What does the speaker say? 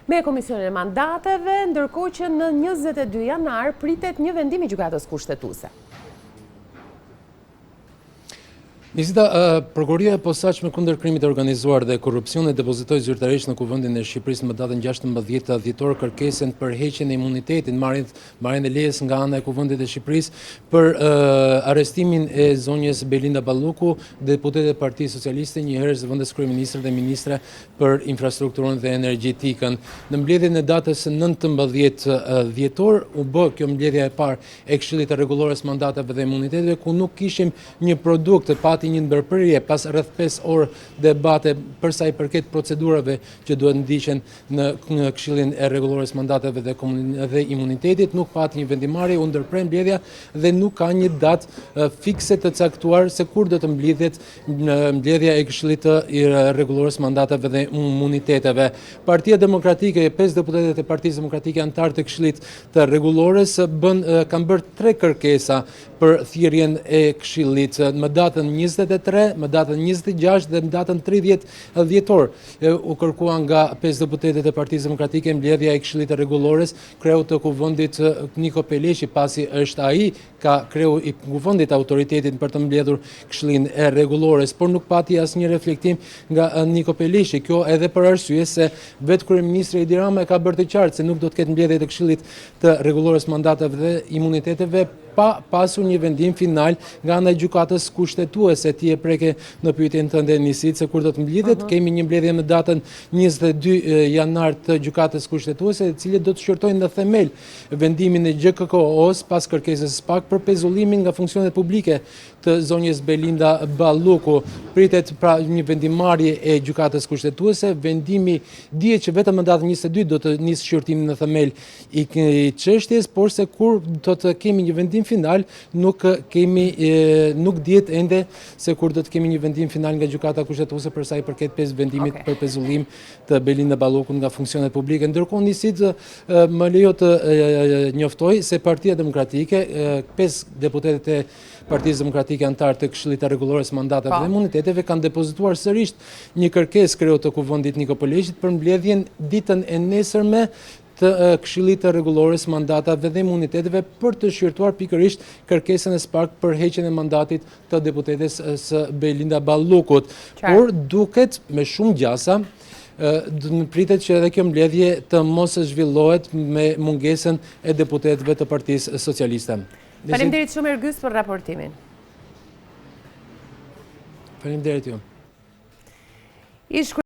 me Komisionin e Mandateve, ndërkohë që në 22 janar pritet një vendim i gjykatës kushtetuese. Nisita, Prokuroria e Posaçme kundër krimit të organizuar dhe korrupsionit depozitoi zyrtarisht në Kuvendin e Shqipërisë më datën 16 dhjetor kërkesën për heqjen e imunitetit, marrjen e lejes nga ana e Kuvendit të Shqipërisë për arrestimin e zonjës Belinda Balluku, deputete e Partisë Socialiste, njëherës vendas kryeministër dhe ministre për infrastrukturën dhe energjetikën. Në mbledhjen e datës 19 dhjetor u bë kjo mbledhja e parë e Këshillit të Rregullores Mandateve dhe Imuniteteve, ku nuk kishim një produkt një ndërprerje pas rreth 5 orë debate për sa i përket procedurave që duhet ndiqen në Këshillin e Rregullores Mandateve dhe Imunitetit, nuk pati një vendimarrje, u ndërprer mbledhja dhe nuk ka një datë fikse të caktuar se kur do të mbledhet mbledhja e Këshillit të Rregullores Mandateve dhe Imuniteteve. Partia Demokratike, 5 deputetët e Partisë Demokratike antar të Këshillit të Rregullores kanë bërë 3 kërkesa për thirrjen e Këshillit më datën 23, më datën 26 dhe më datën 30 dhjetor. U kërkua nga 5 deputetet e Partisë Demokratike mbledhja e Këshillit të Rregullores, kreu të Kuvendit Niko Peleshi, pasi është ai ka kreu i Kuvendit autoritetin për të mbledhur Këshillin e Rregullores, por nuk pati asnjë reflektim nga Niko Peleshi. Kjo edhe për arsye se vetë kryeministri Edi Rama e ka bërë të qartë se nuk do të ketë mbledhje të Këshillit të Rregullores Mandateve dhe Imuniteteve pa pasur një vendim final nga ana e gjykatës kushtetuese. Ti e preke në pyetjen tënde Nisit se kur do të mbledhet. Kemi një mbledhje në datën 22 janar të gjykatës kushtetuese, e cila do të shqyrtojnë në themel vendimin e GKK-os pas kërkesës SPAK për pezullimin nga funksionet publike të zonjës Belinda Balluku. Pritet pra një vendimarrje e gjykatës kushtetuese. Vendimi dihet që vetëm në datën 22 do të nisë shqyrtimin në themel i çështjes, por se kur do të kemi një vendim final nuk dihet ende se kur do të kemi një vendim final nga gjykata kushtetuese për sa i përket vendimit për pezullim të Belinda Balluku nga funksionet publike. Ndërkohë Nisit më lejo të njoftoj se Partia Demokratike, 5 deputetët e Partisë Demokratike antar të Këshillit të Rregullores Mandateve dhe Imuniteteve kanë depozituar sërish një kërkesë kreu të Kuvendit Niko Peleshit për mbledhjen ditën e nesërme të Këshillit të Rregullores Mandateve dhe Imuniteteve për të shqyrtuar pikërisht kërkesën e SPAK për heqjen e mandatit të deputetes së Belinda Ballukut. Por duket me shumë gjasa pritet që edhe kjo mbledhje të mos zhvillohet me mungesën e deputetëve të Partisë Socialiste. Faleminderit shumë Ergys për raportimin. Faleminderit ju.